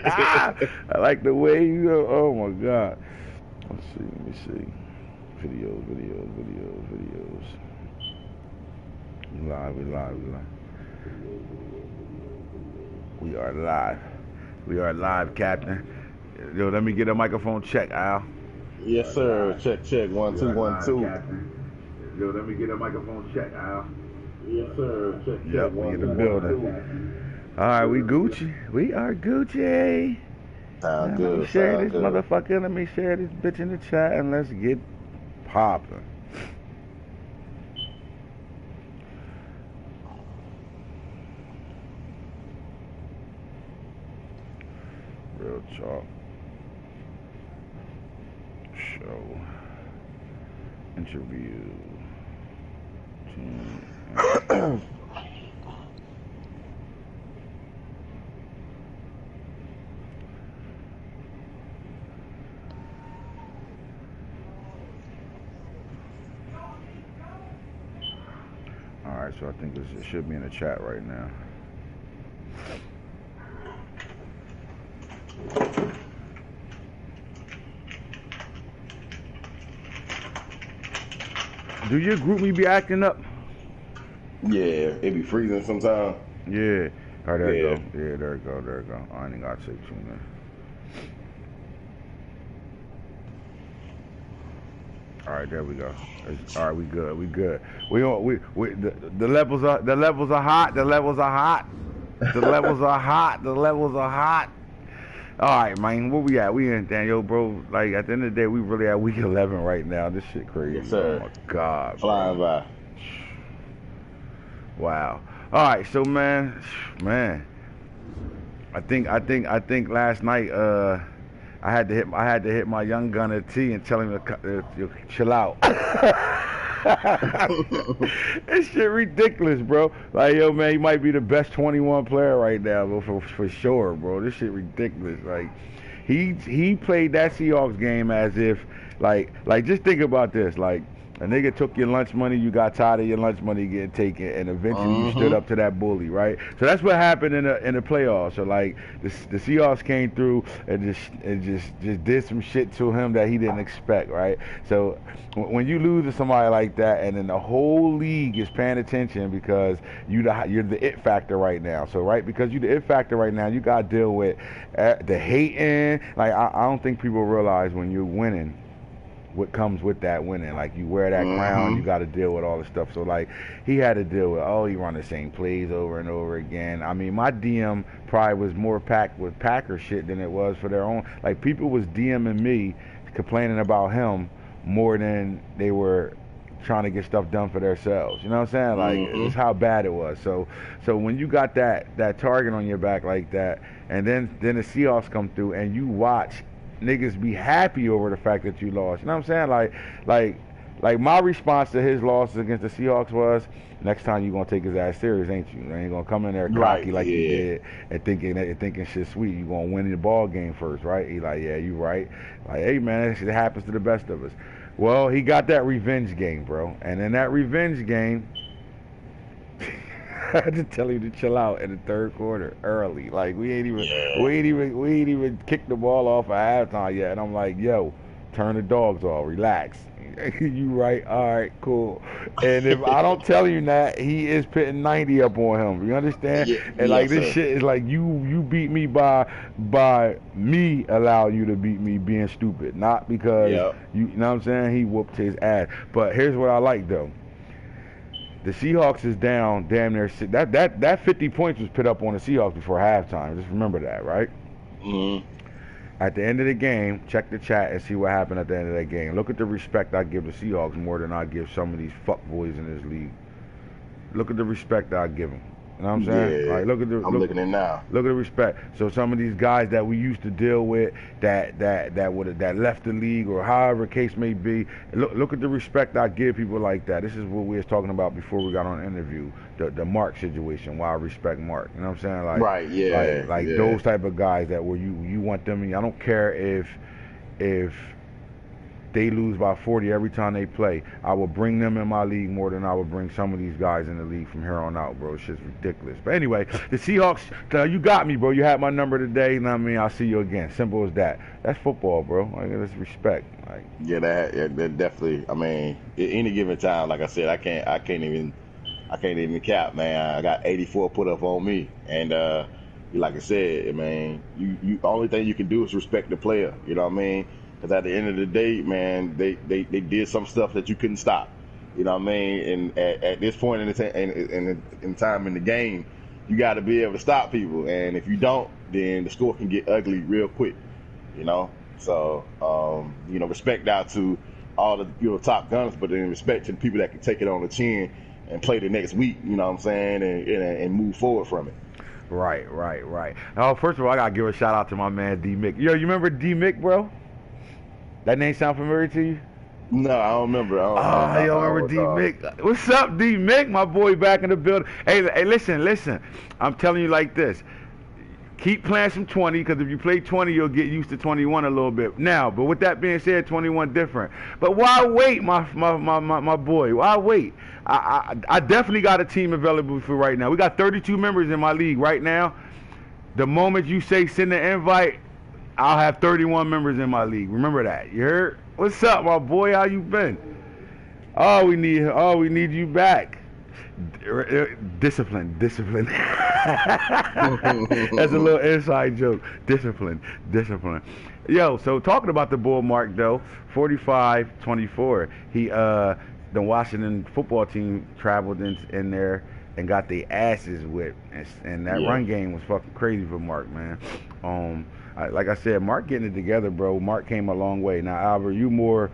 I like the way you go. Oh my God. Let's see. Let me see. Videos. We live. We are live. We are live, Captain. Yo, let me get a microphone check, Al. Yes, sir. Check. One, We two, are one, live, two. Captain. Yo, let me get a microphone check, Al. Yes, sir. Check. Yep, we One, in the two, one, building. two. All right, we Gucci. We are Gucci. Sound Let me good. share Sound this good. motherfucker. Let me share this bitch in the chat and let's get popping. Real talk. Show. Interview. Team. Alright, so I think it should be in the chat right now. Do your group me be acting up? Yeah, it be freezing sometimes. Yeah. All right, there Yeah. it go. Yeah, there it go. I ain't got to say too much. All right, there we go. All right, we good. The levels are hot. The levels are hot. The levels are hot. All right, man. Where we at? We in Daniel, bro. Like at the end of the day, we really at week 11 right now. This shit crazy. Yes, sir. Oh my God, Flying bro. by. Wow. All right, so man. I think last night I had to hit my young gunner T and tell him to chill out. This shit ridiculous, bro. Like, yo, man, he might be the best 21 player right now, bro, for sure, bro. This shit ridiculous. Like, he played that Seahawks game as if, like just think about this, like. A nigga took your lunch money, you got tired of your lunch money getting taken, and eventually you stood up to that bully, right? So that's what happened in the playoffs. So like the Seahawks came through and just did some shit to him that he didn't expect, right? So when you lose to somebody like that, and then the whole league is paying attention because you're the it factor right now. So right, because you're the it factor right now, you got to deal with the hating. Like I don't think people realize when you're winning what comes with that winning. Like you wear that crown, you got to deal with all the stuff. So like he had to deal with, he run the same plays over and over again. I mean, my DM probably was more packed with Packer shit than it was for their own. Like people was DMing me complaining about him more than they were trying to get stuff done for themselves. You know what I'm saying? Like it's how bad it was. So when you got that target on your back like that, and then the Seahawks come through and you watch niggas be happy over the fact that you lost. You know what I'm saying? Like my response to his losses against the Seahawks was, next time you gonna take his ass serious, ain't you? You ain't gonna come in there cocky like you did and thinking shit sweet. You gonna win the ball game first, right? He like, yeah, you right. Like, hey man, that shit happens to the best of us. Well, he got that revenge game, bro. And in that revenge game, I had to tell you to chill out in the third quarter early. Like we ain't even kicked the ball off at halftime yet. And I'm like, yo, turn the dogs off, relax. You right? All right, cool. And if I don't tell you that, he is putting 90 up on him. You understand? Yeah, And like this sir. shit is like you beat me by me allow you to beat me being stupid, not because you know what I'm saying. He whooped his ass. But here's what I like though. The Seahawks is down damn near that 50 points was put up on the Seahawks before halftime. Just remember that, right? At the end of the game, check the chat and see what happened at the end of that game. Look at the respect I give the Seahawks more than I give some of these fuckboys in this league. Look at the respect I give them. You know what I'm saying? Yeah. Like, look at the. I'm looking at it now. Look at the respect. So some of these guys that we used to deal with that left the league or however case may be, look at the respect I give people like that. This is what we was talking about before we got on the interview. The Mark situation. Why I respect Mark. You know what I'm saying? Like, Right. Yeah. Like those type of guys that where you want them. I don't care if they lose by 40 every time they play. I will bring them in my league more than I would bring some of these guys in the league from here on out, bro. It's just ridiculous. But anyway, the Seahawks, you got me, bro. You had my number today, and I mean, I'll see you again. Simple as that. That's football, bro. Like, that's respect. Like, that definitely. I mean, at any given time, like I said, I can't even cap, man. I got 84 put up on me, and like I said, man, you only thing you can do is respect the player. You know what I mean? Because at the end of the day, man, they did some stuff that you couldn't stop. You know what I mean? And at this point in time in the game, you got to be able to stop people. And if you don't, then the score can get ugly real quick. You know? So, respect out to all the top gunners, but then respect to the people that can take it on the chin and play the next week. You know what I'm saying? And move forward from it. Right. Oh, first of all, I got to give a shout out to my man, D. Mick. Yo, you remember D. Mick, bro? That name sound familiar to you? No, I don't remember. I remember D. Mick. What's up, D. Mick? My boy back in the building. Hey, listen. I'm telling you like this. Keep playing some 20, because if you play 20, you'll get used to 21 a little bit. Now, but with that being said, 21 different. But why wait, my boy? Why wait? I definitely got a team available for right now. We got 32 members in my league right now. The moment you say send the invite, I'll have 31 members in my league. Remember that. You heard? What's up, my boy? How you been? Oh, we need you back. Discipline. That's a little inside joke. Discipline. Yo, so talking about the bull mark though, 45-24. The Washington football team traveled in there and got their asses whipped, and that run game was fucking crazy for Mark, man. Like I said, Mark getting it together, bro. Mark came a long way. Now, Albert, you more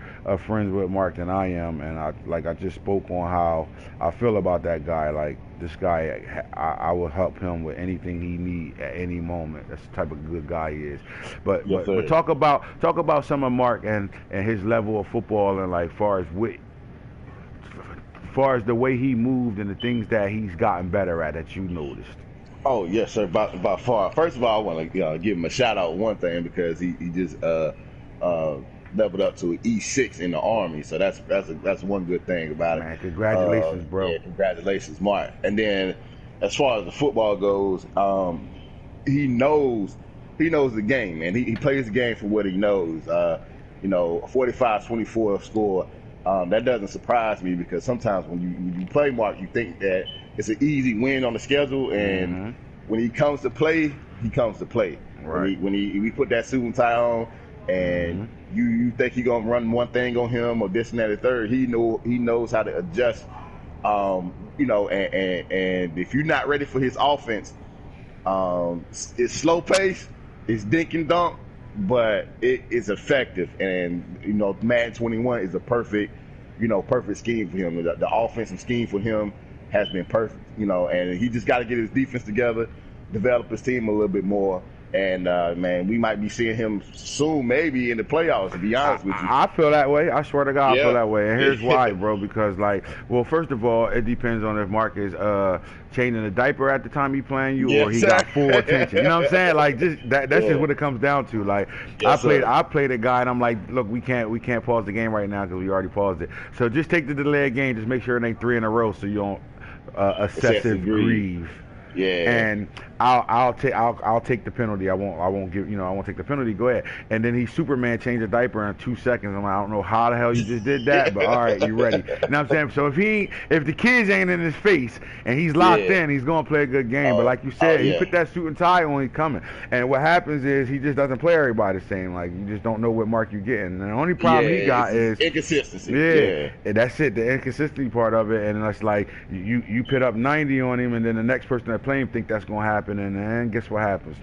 friends with Mark than I am, and I just spoke on how I feel about that guy. Like, this guy, I will help him with anything he need at any moment. That's the type of good guy he is. But talk about some of Mark and his level of football, and like far as the way he moved and the things that he's gotten better at that you noticed. Oh yes, sir. By far. First of all, I want to give him a shout out one thing, because he just leveled up to E6 in the Army. So that's one good thing about it. Man, congratulations, bro. Yeah, congratulations, Mark. And then as far as the football goes, he knows the game, and he plays the game for what he knows. A 45-24 score. That doesn't surprise me, because sometimes when you play Mark, you think that it's an easy win on the schedule, and when he comes to play, he comes to play. Right. When he put that suit and tie on, and you think he gonna run one thing on him or this and that and third, he knows how to adjust. And if you're not ready for his offense, it's slow pace, it's dink and dunk, but it is effective. And Madden 21 is a perfect scheme for him. The offensive scheme for him has been perfect, and he just got to get his defense together, develop his team a little bit more, and man, we might be seeing him soon, maybe in the playoffs, to be honest with you. I feel that way. I swear to God, I feel that way. And here's why, bro, because first of all, it depends on if Mark is changing the diaper at the time he's playing you, or he got full attention. You know what I'm saying? Like, that's just what it comes down to. Like, I played a guy, and I'm like, look, we can't pause the game right now because we already paused it. So just take the delayed game. Just make sure it ain't 3 in a row, so you don't excessive grieve. Yeah. And I'll take the penalty. I won't take the penalty. Go ahead. And then he Superman changed the diaper in 2 seconds. I'm like, I don't know how the hell you just did that, but all right, you ready. You know what I'm saying? So if the kids ain't in his face and he's locked in, he's gonna play a good game. But like you said, he put that suit and tie on, he's coming. And what happens is he just doesn't play everybody the same. Like, you just don't know what Mark you're getting. And the only problem he got is inconsistency. And that's it, the inconsistency part of it. And it's like you put up 90 on him, and then the next person that play him think that's gonna happen, and then guess what happens?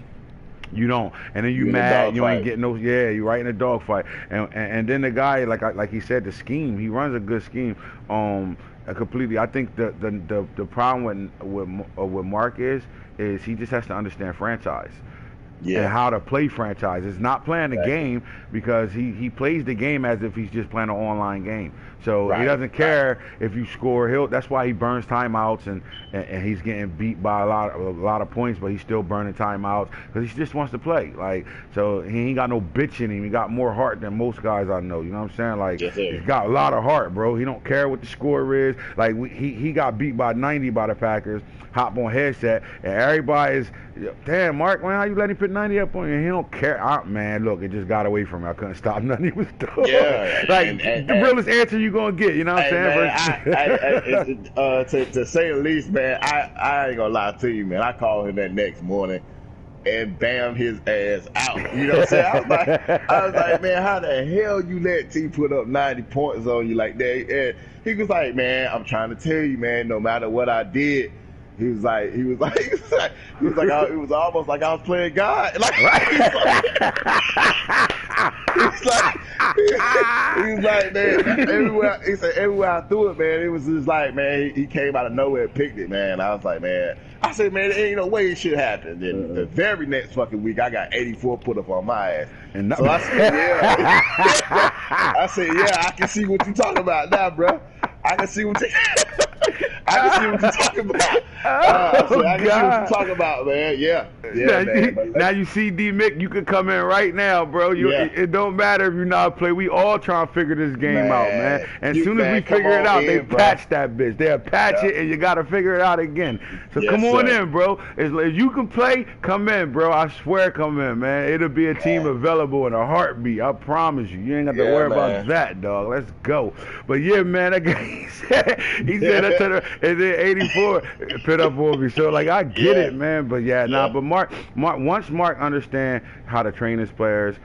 You don't, and then you mad. You ain't getting no. Yeah, you right in a dogfight, and then the guy, like he said, the scheme. He runs a good scheme. Completely. I think the problem with Mark is he just has to understand franchise. And how to play franchise. It's not playing the game, because he plays the game as if he's just playing an online game. So he Right. doesn't care if you score. That's why he burns timeouts, and he's getting beat by a lot of points, but he's still burning timeouts because he just wants to play. Like, so he ain't got no bitch in him. He got more heart than most guys I know. You know what I'm saying? Like, Yes, sir. he's got a lot of heart, bro. He don't care what the score is. Like, he got beat by 90 by the Packers. Hop on headset, and everybody is, damn, Mark, man, how you let him put 90 up on you? He don't care. Man, look, it just got away from me. I couldn't stop nothing he was doing. Yeah, like, the realest answer you gonna get, you know what I'm saying? To say the least, man, I ain't gonna lie to you, man. I called him that next morning and bam his ass out. You know what I'm saying? I was like, man, how the hell you let T put up 90 points on you like that? And he was like, man, I'm trying to tell you, man, no matter what I did. It was almost like I was playing God. Like, he was like, man, everywhere I threw it, man, it was just like, man, he came out of nowhere and picked it, man. I was like, man, I said, man, there ain't no way it should happen. Then the very next fucking week, I got 84 put up on my ass. So I said, yeah. I can see what you're talking about now, bro. I can see what you're talking about. I can see what you're talking about, man. Yeah, man. Now you see, D-Mick, you can come in right now, bro. It don't matter if you're not playing. We all trying to figure this game out, man. And as soon as we figure it out, they patch that bitch. They'll patch it, and you got to figure it out again. So come on in, bro. If you can play, come in, bro. I swear, come in, man. It'll be a team available in a heartbeat. I promise you. You ain't got to worry about that, dog. Let's go. But yeah, man, that guy, he said that to the, and then 84 put up on me. So like, I get it, man. But but once Mark understand how to train his players,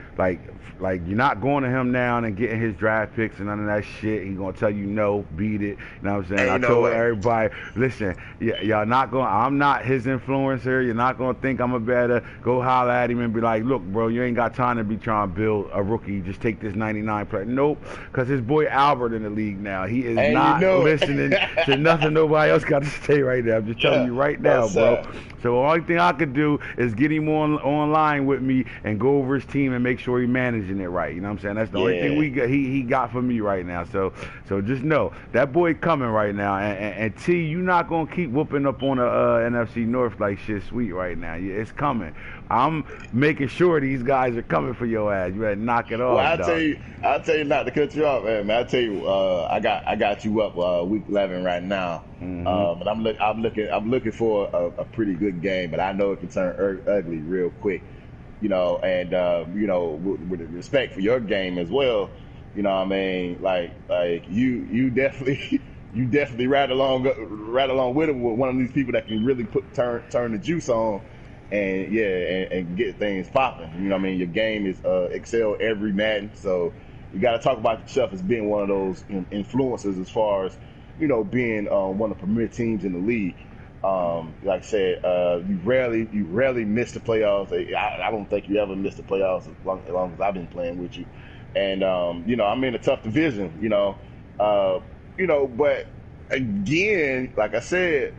like you're not going to him now and getting his draft picks and none of that shit. He's gonna tell you no, beat it. You know what I'm saying? I told everybody, listen, y'all not going. I'm not his influencer. You're not gonna think I'm a better go holler at him and be like, look, bro, you ain't got time to be trying to build a rookie. Just take this 99 player. Nope, because his boy Albert in the league now. He is not listening to nothing nobody else got to say right now. I'm just telling you right now, bro. So the only thing I could do is get him online with me and go over his team and make sure he managing it right. You know what I'm saying? That's the only thing he got for me right now. So just know that boy coming right now. And T, you not gonna keep whooping up on the NFC North like shit sweet right now. It's coming. I'm making sure these guys are coming for your ass. You better knock it off. Well, I'll tell you not to cut you off, man. I'll tell you, I got you up week 11 right now. But I'm looking for a pretty good game, but I know it can turn ugly real quick. You know, and with respect for your game as well, you know what I mean, like you definitely ride along with him with one of these people that can really turn the juice on. And get things popping. You know what I mean? Your game is excel every Madden, so you got to talk about yourself as being one of those influencers as far as, you know, being one of the premier teams in the league. Like I said, you rarely miss the playoffs. I don't think you ever missed the playoffs as long as I've been playing with you. And you know, I'm in a tough division. But again, like I said.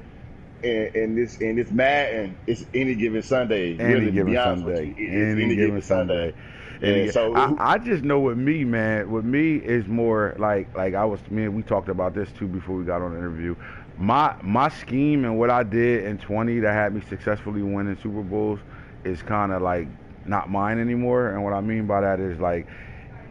In this Madden, it's any given Sunday. Any given Sunday. And so I just know with me, man. With me is more like we talked about this too before we got on the interview. My scheme and what I did in 20 that had me successfully winning Super Bowls is kind of like not mine anymore. And what I mean by that is like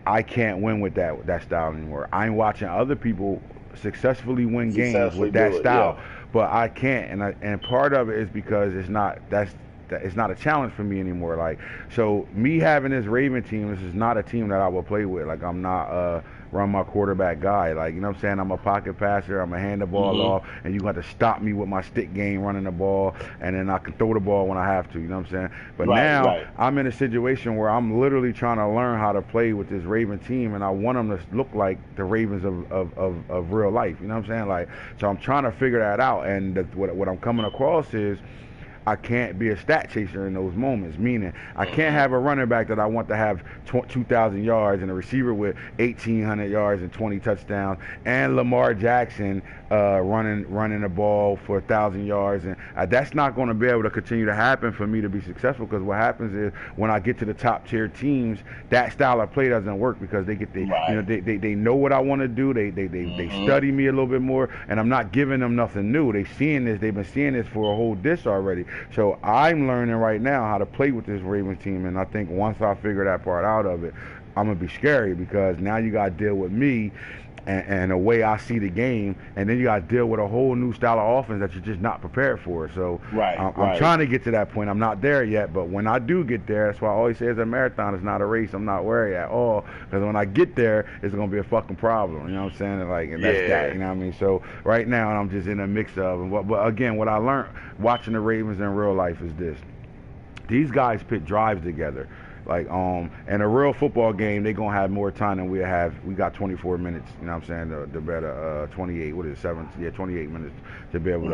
I can't win with that style anymore. I'm watching other people successfully win games with that style. Yeah. But I can't, and part of it is because it's not a challenge for me anymore. Like, so me having this Raven team, this is not a team that I will play with. Like, I'm not run my quarterback guy. Like, you know what I'm saying? I'm a pocket passer. I'm a hand the ball off, and you got to stop me with my stick game running the ball, and then I can throw the ball when I have to. You know what I'm saying? But now I'm in a situation where I'm literally trying to learn how to play with this Raven team, and I want them to look like the Ravens of real life. You know what I'm saying? Like, so I'm trying to figure that out, and what I'm coming across is I can't be a stat chaser in those moments. Meaning, I can't have a running back that I want to have 2,000 yards and a receiver with 1,800 yards and 20 touchdowns, and Lamar Jackson running the ball for 1,000 yards, and that's not going to be able to continue to happen for me to be successful. Because what happens is when I get to the top tier teams, that style of play doesn't work because they know what I want to do. They study me a little bit more, and I'm not giving them nothing new. They've been seeing this for a whole dish already. So I'm learning right now how to play with this Ravens team, and I think once I figure that part out of it, I'm gonna be scary because now you gotta deal with me and the way I see the game, and then you got to deal with a whole new style of offense that you're just not prepared for. So I'm trying to get to that point. I'm not there yet, but when I do get there, that's why I always say it's a marathon. It's not a race. I'm not worried at all, because when I get there, it's going to be a fucking problem. You know what I'm saying? And that's that. You know what I mean? So right now, I'm just in a mix of. But again, what I learned watching the Ravens in real life is this: these guys put drives together. Like, in a real football game, they're going to have more time than we have. We got 24 minutes, you know what I'm saying, to better 28, 28 minutes to be able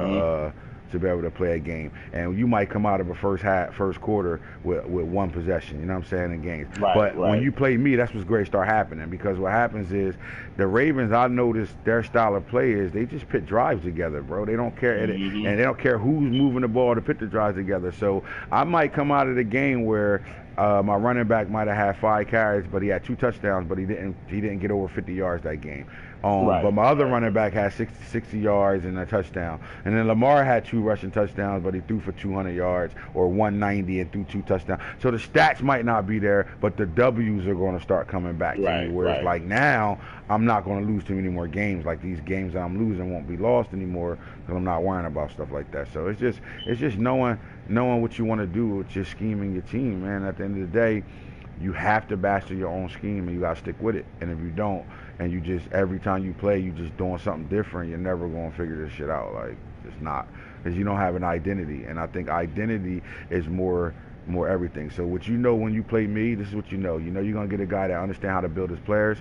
to play a game. And you might come out of a first quarter with one possession, you know what I'm saying, in games. But when you play me, that's what's great start happening, because what happens is the Ravens, I noticed their style of play is they just put drives together, bro. They don't care, and they don't care who's moving the ball to put the drives together. So I might come out of the game where my running back might have had 5 carries, but he had 2 touchdowns, but he didn't get over 50 yards that game. But my other running back had 60 yards and a touchdown. And then Lamar had 2 rushing touchdowns, but he threw for 200 yards or 190 and threw 2 touchdowns. So the stats might not be there, but the W's are going to start coming back to me. Whereas like now, I'm not going to lose too many more games. Like these games that I'm losing won't be lost anymore because I'm not worrying about stuff like that. So it's just knowing what you want to do with your scheme and your team, man. At the end of the day, you have to master your own scheme, and you got to stick with it. And if you don't, and you just, every time you play, you just doing something different, you're never going to figure this shit out. Like, it's not. Because you don't have an identity. And I think identity is more everything. So what you know when you play me, this is what you know. You know you're going to get a guy that understands how to build his players,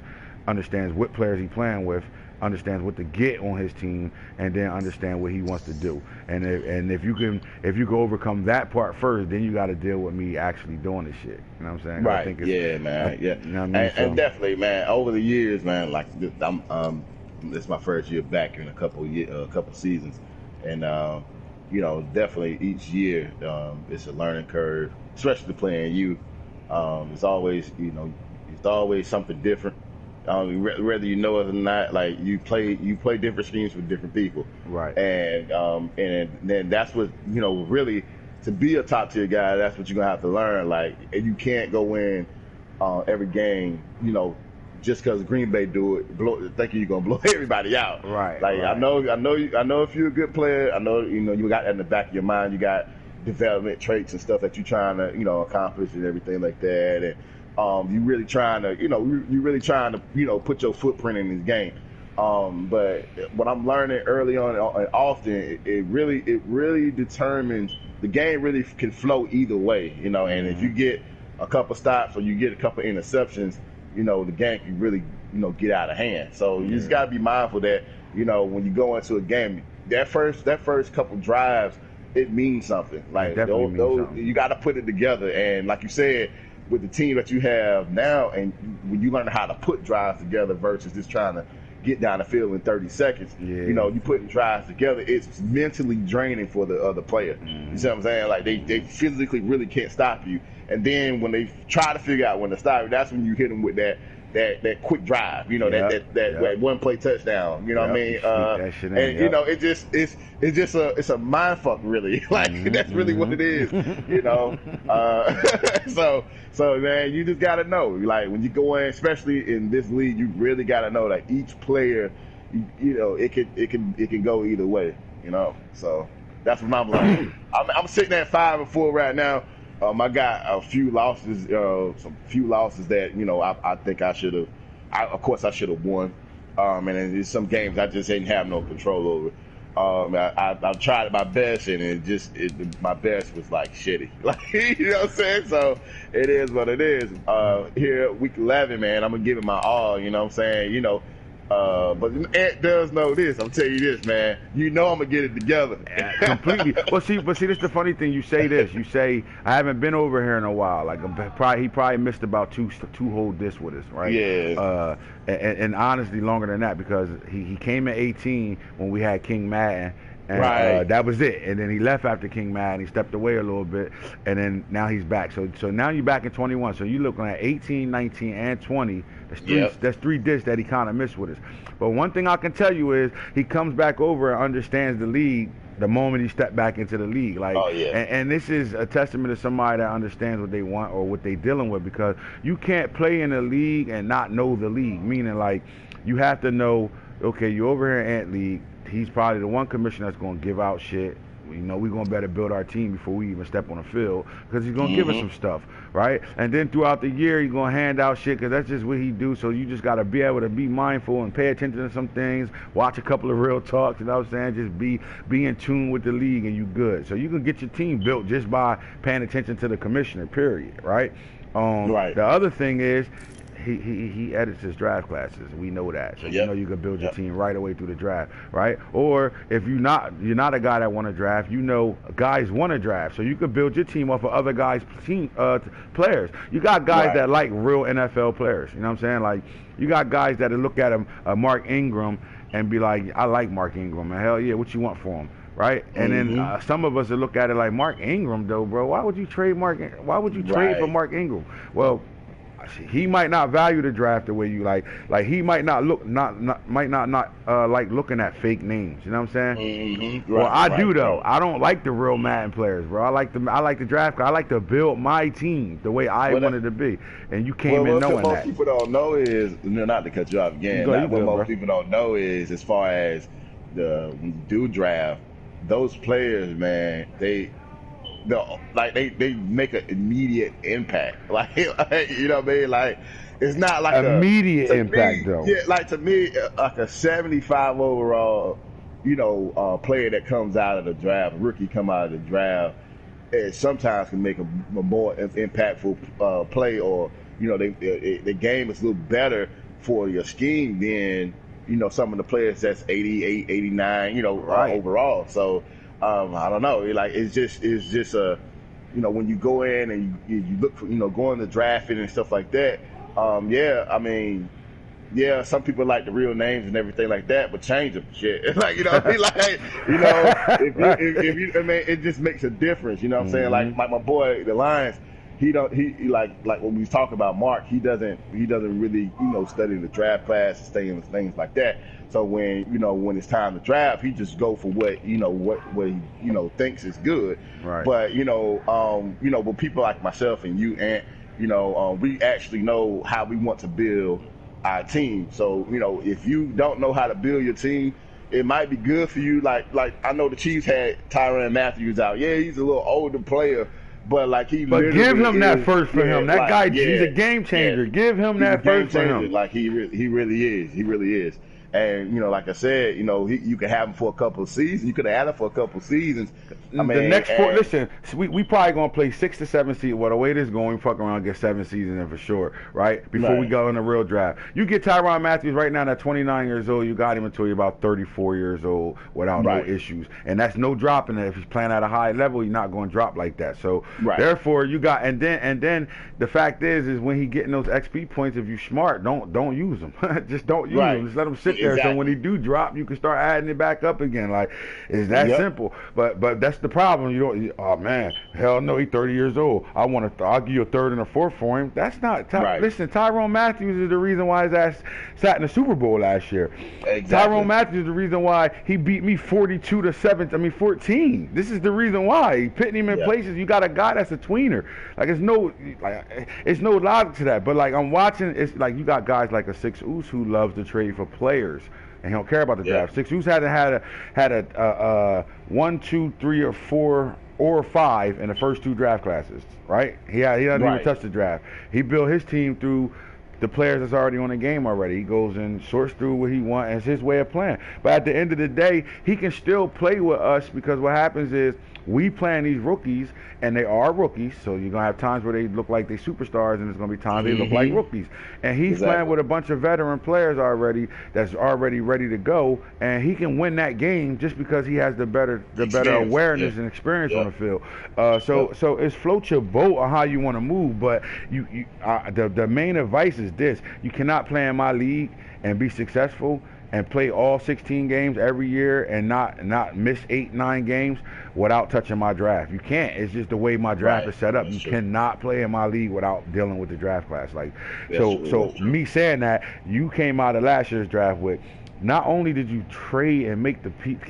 understands what players he's playing with, understands what to get on his team, and then understand what he wants to do. And if you can overcome that part first, then you got to deal with me actually doing this shit. You know what I'm saying? Right. I think man. Yeah. You know what I mean? And definitely, man. Over the years, man. Like this my first year back in a couple seasons, and definitely each year it's a learning curve, especially playing you. It's always something different. Whether you know it or not, like you play different schemes with different people, right? And then that's what really, to be a top tier guy, that's what you're gonna have to learn. Like, and you can't go in every game, just because Green Bay do it, thinking you're gonna blow everybody out, right? Like right. I know if you're a good player, I know you got that in the back of your mind. You got development traits and stuff that you're trying to accomplish and everything like that, and you really trying to put your footprint in this game. But what I'm learning early on and often, it really determines the game. Really can flow either way, and if you get a couple stops or you get a couple interceptions, the game can really get out of hand. So you just got to be mindful that when you go into a game, that first couple drives, it means something. Like those, you got to put it together. And like you said, with the team that you have now, and when you learn how to put drives together versus just trying to get down the field in 30 seconds, you putting drives together, it's mentally draining for the other player. You see what I'm saying? Like they physically really can't stop you. And then when they try to figure out when to stop you, that's when you hit them with that quick drive, that one play touchdown. You know what I mean? It's a mind fuck, really. Like that's really what it is. So man, you just gotta know. Like when you go in, especially in this league, you really gotta know that each player, it can go either way. So that's what I'm like. I'm sitting at 5-4 right now. I got a few losses, that I think I should have. Of course, I should have won. And there's some games I just didn't have no control over. I tried my best, and my best was like shitty. Like you know what I'm saying? So it is what it is. Here, week 11, man, I'm gonna give it my all. You know what I'm saying? But Ant does know this. I'm telling you this, man. You know I'm gonna get it together. Completely. Well, see, this is the funny thing. You say this. You say I haven't been over here in a while. Like he probably missed about two whole discs with us, right? Yeah. And honestly, longer than that because he came at 18 when we had King Madden. And Right. that was it. And then he left after King Madden. He stepped away a little bit, and then now he's back. So now you're back in 21. So you're looking at 18, 19, and 20. That's three discs that he kind of missed with us. But one thing I can tell you is he comes back over and understands the league the moment he stepped back into the league. Like, Oh yeah. and this is a testament to somebody that understands what they want or what they're dealing with, because you can't play in the league and not know the league. Meaning, like, you have to know, okay, you're over here in Ant League. He's probably the one commissioner that's going to give out shit. You know, we're going to better build our team before we even step on the field, because he's going to give us some stuff, right? And then throughout the year, he's going to hand out shit, because that's just what he do. So you just got to be able to be mindful and pay attention to some things, watch a couple of real talks, you know what I'm saying? Just be in tune with the league, and you good. So you can get your team built just by paying attention to the commissioner, period, right? Right. The other thing is, he edits his draft classes. We know that. So you know you can build your team right away through the draft, right? Or if you're not a guy that want to draft, you know guys want to draft. So you can build your team off of other guys' team players. You got guys that like real NFL players. You know what I'm saying? Like, you got guys that look at Mark Ingram and be like, I like Mark Ingram, and hell yeah, what you want for him? Right, and then some of us will look at it like, Mark Ingram though, bro. Why would you trade Why would you trade for Mark Ingram? Well, he might not value the draft the way you like. Like, he might not like looking at fake names. You know what I'm saying? Well, I do though. I don't like the real Madden players, bro. I like the draft. I like to build my team the way I wanted to be. And you came in knowing that. What most people don't know is, not to cut you off again. What most people don't know is, as far as when you do draft, those players, man, they make an immediate impact. Like, you know what I mean? Like, it's not like immediate impact though. Yeah, like, to me, like a 75 overall, player that comes out of the draft, rookie come out of the draft, it sometimes can make a more impactful play, or the game is a little better for your scheme than some of the players that's 88, 89, overall. So. I don't know. Like, it's just a, when you go in and you look for, going to drafting and stuff like that. I mean, some people like the real names and everything like that, but change them, shit. Like, if you, I mean, it just makes a difference. You know what I'm saying? Like my boy, the Lions. He like when we talk about Mark, he doesn't really study the draft class and things like that. So when it's time to draft, he just go for what he thinks is good. Right. But with people like myself and you, and we actually know how we want to build our team. So if you don't know how to build your team, it might be good for you. Like I know the Chiefs had Tyrann Mathieu out. Yeah, he's a little older player. But give him that first for him. That guy, he's a game changer. Give him that first for him. Like, he really is. He really is. And like I said, you could have him for a couple of seasons. You could have had him for a couple of seasons. I mean, the next four. Listen, we probably gonna play 6 to 7 seasons. Well, the way this is going, we fuck around and get 7 seasons in for sure, right? Before we go in the real draft. You get Tyrann Mathieu right now at 29 years old. You got him until you're about 34 years old without no issues, and that's no dropping it. If he's playing at a high level, you're not going to drop like that. So therefore, you got and then the fact is when he getting those XP points, if you smart, don't use them. Just don't use them. Just let them sit there. So when he do drop, you can start adding it back up again. Like, it's that simple. But that's the problem. You don't. Oh man, hell no. He's 30 years old. I'll give you a third and a fourth for him. That's not. Listen, Tyrann Mathieu is the reason why his ass sat in the Super Bowl last year. Exactly. Tyrann Mathieu is the reason why he beat me 42 to 14. This is the reason why he pitting him in places. You got a guy that's a tweener. Like, it's no logic to that. But like, I'm watching. It's like you got guys like a Six Oos who loves to trade for players. And he don't care about the draft. Six Oos hadn't had a 1, 2, 3, or 4 or 5 in the first 2 draft classes, right? He doesn't even touch the draft. He built his team through the players that's already on the game already. He goes and sorts through what he wants. It's his way of playing. But at the end of the day, he can still play with us because what happens is we playing these rookies, and they are rookies, so you're going to have times where they look like they superstars, and there's going to be times they look like rookies. And he's playing with a bunch of veteran players already that's already ready to go, and he can win that game just because he has the better awareness and experience on the field. So it's float your boat on how you want to move, but the main advice is this: you cannot play in my league and be successful and play all 16 games every year and not miss 8-9 games without touching my draft. You can't. It's just the way my draft is set up. You cannot play in my league without dealing with the draft class. Me saying that, you came out of last year's draft with, not only did you trade and get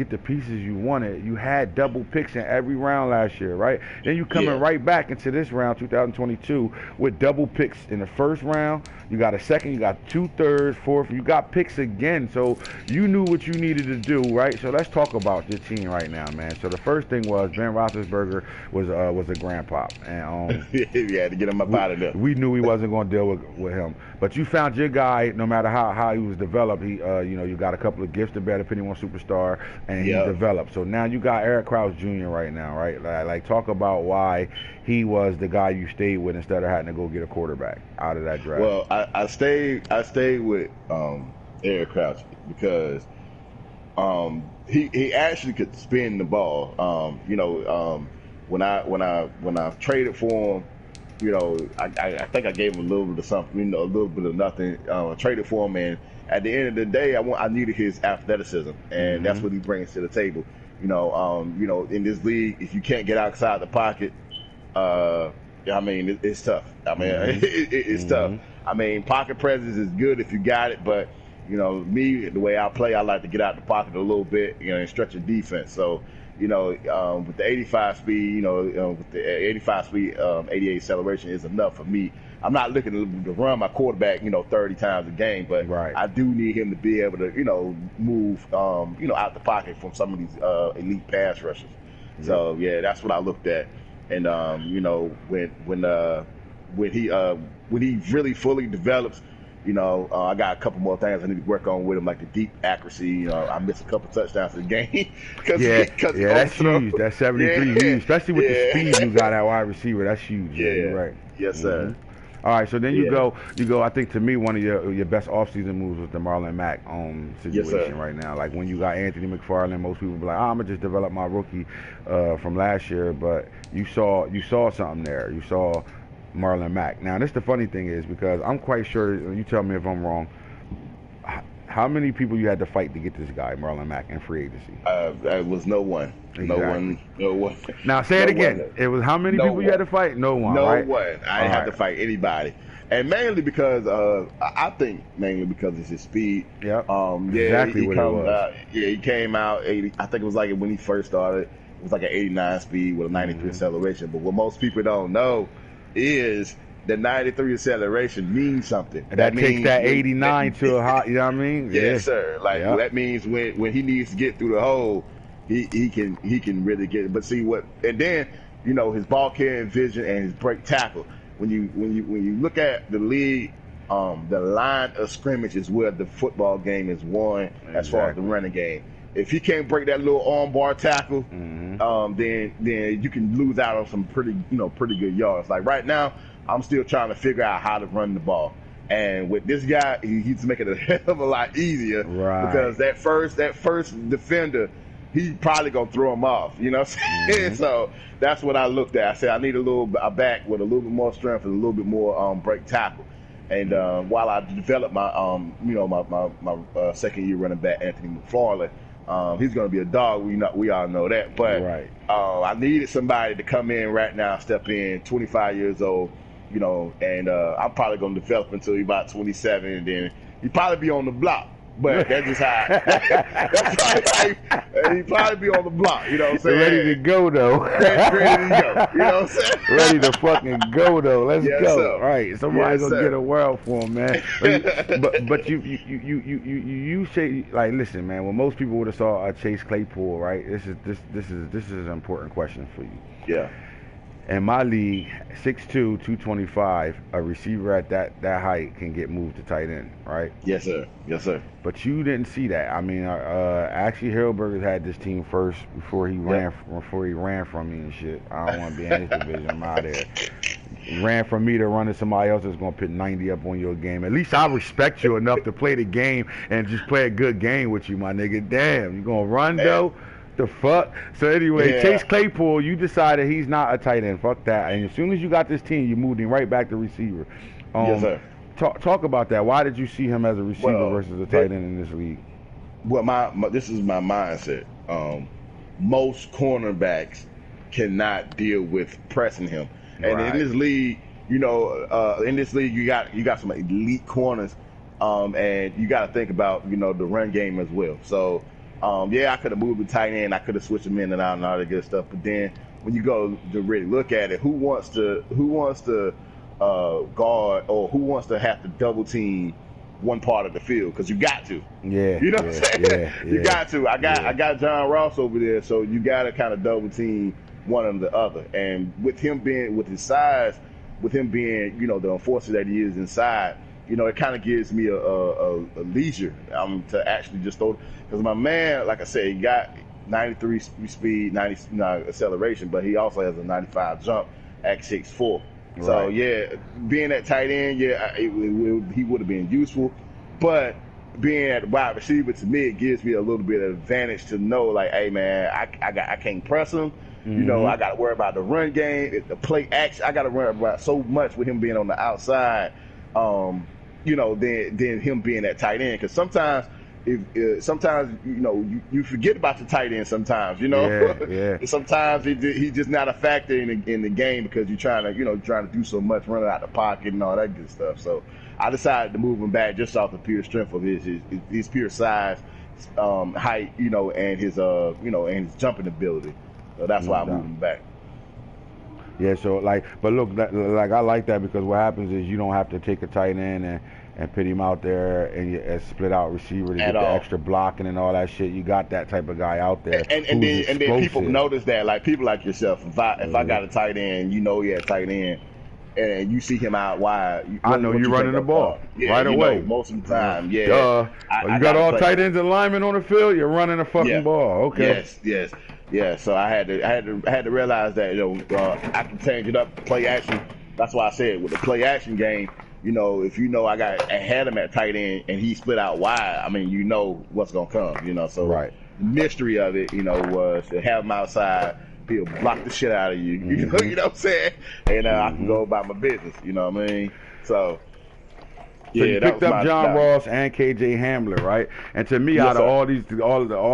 the pieces you wanted, you had double picks in every round last year, right? Then you coming right back into this round, 2022, with double picks in the first round. You got a second, you got 2/3, fourth, you got picks again. So you knew what you needed to do, right? So let's talk about your team right now, man. So the first thing was Ben Roethlisberger was a grandpa, and you had to get him up out of there. We knew he wasn't going to deal with him, but you found your guy. No matter how he was developed, he you got a couple of gifts to bear depending on superstar, and he developed. So now you got Eric Krause Jr. right now, right? Like talk about why he was the guy you stayed with instead of having to go get a quarterback out of that draft. Well, I stayed with Eric Krause because he actually could spin the ball. When I traded for him, I think I gave him a little bit of something, a little bit of nothing. I traded for him, and at the end of the day, I needed his athleticism, and that's what he brings to the table. In this league, if you can't get outside the pocket, it's tough. It's tough. Pocket presence is good if you got it, but me, the way I play, I like to get out the pocket a little bit, and stretch the defense. So, with the 85 speed, with the 85 speed, 88 acceleration is enough for me. I'm not looking to run my quarterback, 30 times a game, but I do need him to be able to, move, out the pocket from some of these elite pass rushers. So that's what I looked at, and when he really fully develops, I got a couple more things I need to work on with him, like the deep accuracy. I missed a couple touchdowns in the game. That's huge. That's 73 huge, especially with the speed you got at wide receiver. That's huge. Yeah, you're right. Yes, sir. All right, so then you go. I think to me, one of your best offseason moves was the Marlon Mack situation right now. Like when you got Anthony McFarland, most people be like, I'm gonna just develop my rookie from last year, but you saw something there. You saw Marlon Mack. Now, this the funny thing is, because I'm quite sure, you tell me if I'm wrong, how many people you had to fight to get this guy, Marlon Mack, in free agency? It was no one. Exactly. No one. Now, say it again. It was how many people you had to fight? No one, right? No one. I didn't have to fight anybody. And mainly because, I think mainly because it's his speed. Yep. Exactly what it was. He came out 80. I think it was like when he first started, it was like an 89 speed with a 93 acceleration. But what most people don't know is the 93 acceleration means something. That takes that 89 to a high, you know what I mean? Yes, sir. That means when he needs to get through the hole, he can really get it. But see and then his ball carrying vision and his break tackle. When you look at the league, the line of scrimmage is where the football game is won as far as the running game. If he can't break that little arm bar tackle, then you can lose out on some pretty good yards. Like right now, I'm still trying to figure out how to run the ball. And with this guy, he's making it a hell of a lot easier, because that first defender, he's probably gonna throw him off. You know what I'm saying? So that's what I looked at. I said I need a back with a little bit more strength and a little bit more break tackle. And while I developed my my second year running back, Anthony McFarland, he's going to be a dog. We all know that. But I needed somebody to come in right now, step in, 25 years old, and I'm probably going to develop until he's about 27, and then he'd probably be on the block. But that's just how he'd probably be on the block, you know what I'm saying? Ready to go, though. Ready to go, you know what I'm saying? Ready to fucking go, though. Let's go. Sir. All right, somebody's going to get a world for him, man. But you say, like, listen, man, when most people would have saw Chase Claypool, right, this is an important question for you. Yeah. In my league, 6'2", 225, a receiver at that height can get moved to tight end, right? Yes, sir. Yes, sir. But you didn't see that. I mean, actually, Heyward had this team first before he ran from me and shit. I don't want to be in his division. I'm out of there. Ran from me to run to somebody else that's gonna put 90 up on your game. At least I respect you enough to play the game and just play a good game with you, my nigga. Damn, you gonna run though? The fuck? So anyway, Chase Claypool, you decided he's not a tight end. Fuck that. And as soon as you got this team, you moved him right back to receiver. Yes, sir. Talk about that. Why did you see him as a receiver versus a tight end in this league? Well, this is my mindset. Most cornerbacks cannot deal with pressing him, and in this league, you got some elite corners, and you got to think about the run game as well. So. I could have moved the tight end. I could have switched them in and out and all that good stuff. But then when you go to really look at it, who wants to guard or who wants to have to double team one part of the field? Because you got to. Yeah. You know what I'm saying? You got to. I got John Ross over there, so you got to kind of double team one or the other. And with him being with his size, with him being the enforcer that he is inside. It kind of gives me a leisure to actually just throw. Because my man, like I said, he got 93 speed, 90 acceleration, but he also has a 95 jump at 6'4". Right. So, being at tight end, he would have been useful. But being at wide receiver, to me, it gives me a little bit of advantage to know, like, hey, man, I can't press him. Mm-hmm. I got to worry about the run game, the play action. I got to worry about so much with him being on the outside. Than him being that tight end. Because sometimes, you forget about the tight end. Sometimes, sometimes he's just not a factor in the game because you're trying to do so much, running out the pocket and all that good stuff. So I decided to move him back just off the pure strength of his pure size, height, and his and his jumping ability. So that's why I moved him back. Yeah, so but look, I like that because what happens is you don't have to take a tight end and put him out there and split out receiver to get the extra blocking and all that shit. You got that type of guy out there. And then people notice that, like people like yourself. If I got a tight end, he a tight end, and you see him out wide, I know you're running the ball right away. Most of the time, you got all tight ends and linemen on the field. You're running the fucking ball. Okay. Yes. Yeah, so I had to realize that I can change it up, play action. That's why I said with the play action game, if I had him at tight end and he split out wide, I mean what's gonna come, So right. The mystery of it, was to have him outside, he'll block the shit out of you, you know what I'm saying, and I can go about my business, you know what I mean? So you picked up John Ross and KJ Hamler, right? And to me, out of all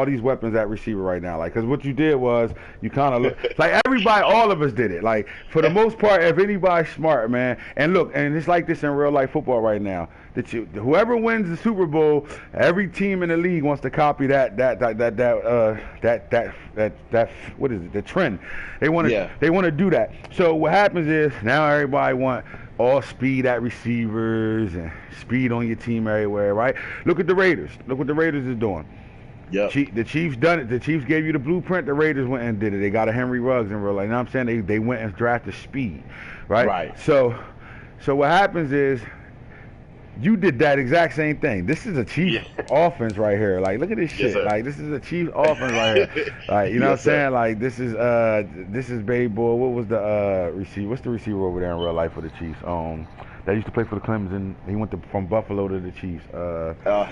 these weapons at receiver right now, because what you did was you kind of look like everybody, all of us did it. Like for the most part, if anybody's smart, man, and look, and it's like this in real life football right now. Whoever wins the Super Bowl, every team in the league wants to copy that what is it? The trend. They want to do that. So what happens is now everybody want all speed at receivers and speed on your team everywhere, right? Look at the Raiders. Look what the Raiders is doing. Yep. The Chiefs done it. The Chiefs gave you the blueprint. The Raiders went and did it. They got a Henry Ruggs in real life. You know what I'm saying? They went and drafted speed, right? Right. So what happens is you did that exact same thing. This is a Chiefs offense right here. Like, look at this shit. Yes, like, this is a Chiefs offense right here. Like, you know what I'm saying? Like, this is baby boy. What was the receiver? What's the receiver over there in real life for the Chiefs? That used to play for the Clemson. He went from Buffalo to the Chiefs.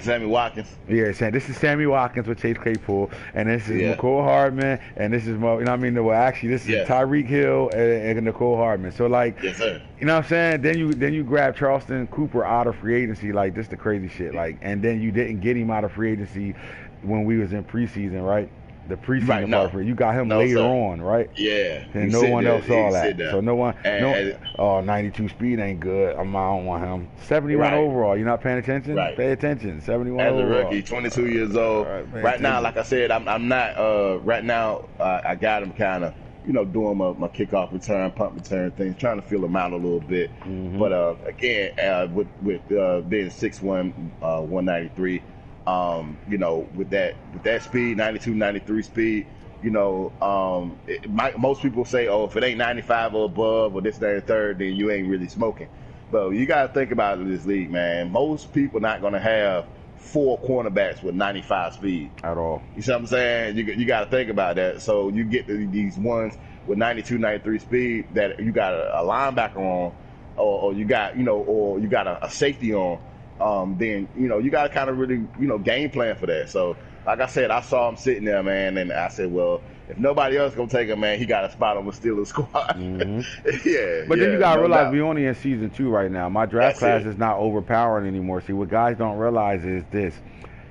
Sammy Watkins. Yeah, this is Sammy Watkins with Chase Claypool, and this is Nicole Hardman, and this is this is Tyreek Hill and Nicole Hardman. So yes, sir. You know what I'm saying? Then you grab Charleston Cooper out of free agency, like this the crazy shit. Like, and then you didn't get him out of free agency when we was in preseason, right? The preseason part for you got him later on, right? Yeah. And no one else saw that. So no one, 92 speed ain't good. I don't want him. 71 overall. You're not paying attention? Right. Pay attention. 71 as overall. As a rookie, 22 years old. Right now, like I said, I'm not. Right now, I got him kind of, doing my kickoff return, punt return things, trying to feel him out a little bit. Mm-hmm. But again, with being 6'1", 193. With that speed, 92, 93 speed, Most people say, oh, if it ain't 95 or above or this, that, and third, then you ain't really smoking. But you got to think about it in this league, man. Most people not going to have 4 cornerbacks with 95 speed. At all. You see what I'm saying? You got to think about that. So you get these ones with 92, 93 speed that you got a linebacker on, or you got, or you got a safety on, then, you got to kind of really, game plan for that. So, like I said, I saw him sitting there, man, and I said, well, if nobody else gonna take him, man, he got a spot on the Steelers squad. Mm-hmm. But then you gotta realize doubt. we only in season 2 right now. My draft class is not overpowering anymore. See, what guys don't realize is this.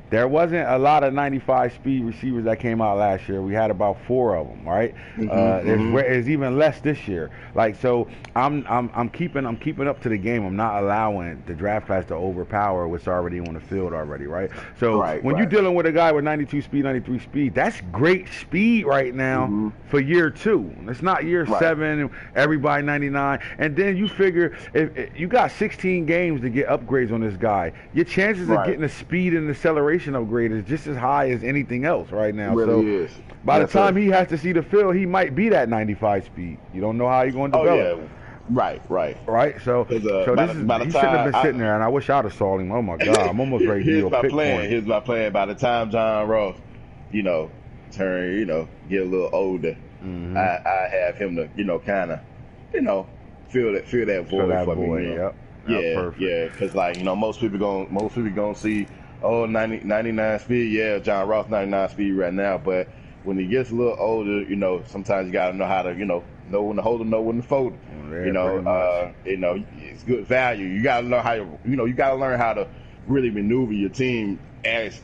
There wasn't a lot of 95 speed receivers that came out last year. We had about 4 of them, right? There's even less this year. Like, so I'm keeping up to the game. I'm not allowing the draft class to overpower what's already on the field already, right? So when you're dealing with a guy with 92 speed, 93 speed, that's great speed right now for year 2. It's not year 7, everybody 99. And then you figure if you got 16 games to get upgrades on this guy, your chances of getting the speed and acceleration upgrade is just as high as anything else right now. Really is. By the time he has to see the field, he might be that 95 speed. You don't know how you're going to develop. Oh, yeah. Right. So he shouldn't have been sitting there, and I wish I'd have saw him. Oh, my God. I'm almost ready to do a pick point. Here's my plan. By the time John Ross, turn, get a little older, I have him to, kind of, fill that void for me. Yep. Yeah, because most people gonna see 99 speed. Yeah, John Ross 99 speed right now, but when he gets a little older, sometimes you gotta know how to, know when to hold him, know when to fold him. It's good value. You gotta learn how to, you gotta learn how to really maneuver your team as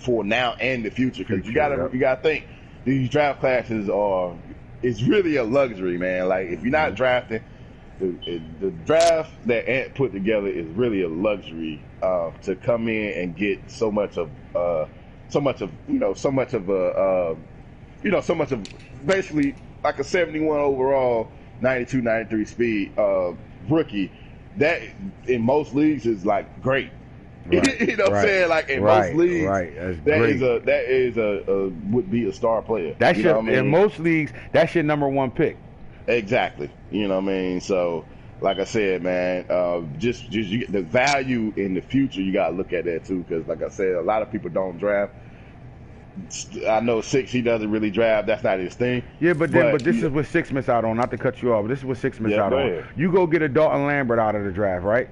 for now and the future. Because you gotta think these draft classes it's really a luxury, man. Like if you're not drafting. The draft that Ant put together is really a luxury to come in and get so much of basically like a 71 overall, 92, 93 speed rookie. That in most leagues is like great. Right, you know what I'm saying? Like in most leagues, that is a would be a star player. That's in most leagues, that's your number 1 pick. Exactly. You know what I mean? So, like I said, man, just you get the value in the future. You gotta look at that too, because, like I said, a lot of people don't draft. I know Six, he doesn't really draft. That's not his thing. Yeah, but this is what Six miss out on. Not to cut you off, but this is what Six miss out on. You go get a Dalton Lambert out of the draft, right?